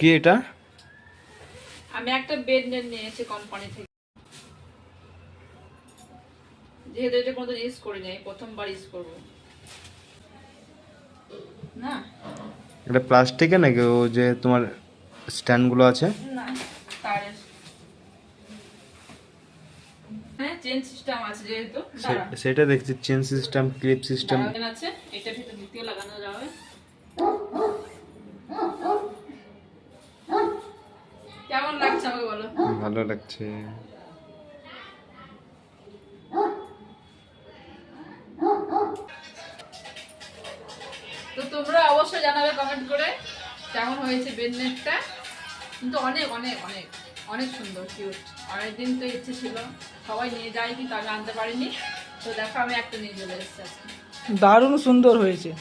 কি এটা? আমি একটা বেড নেট নিয়েছি কোম্পানি থেকে, যেহেতু এটা কোনোদিন ইউজ করিনি, আমি প্রথমবার ইউজ করবো। না এটা প্লাস্টিকের নাকি ও যে তোমার স্ট্যান্ডগুলো আছে? না তারের, হ্যাঁ চেন সিস্টেম আছে যেহেতু। সেটা দেখছি, চেন সিস্টেম, ক্লিপ সিস্টেম আছে, এটা ভিতর দ্বিতীয় লাগানো যাবে। কেমন লাগছে আমাকে বলো? ভালো লাগছে। তো তোমরা অবশ্যই জানাবে কমেন্ট করে কেমন হয়েছে বেড নেটটা। কিন্তু অনেক অনেক অনেক অনেক সুন্দর, কিউট। অনেকদিন তো ইচ্ছে ছিল সবাই নিয়ে যায়, কিন্তু আমি আনতে পারিনি। তো দেখো আমি একটা নিয়ে চলে এসেছি আজকে। দারুণ সুন্দর হয়েছে।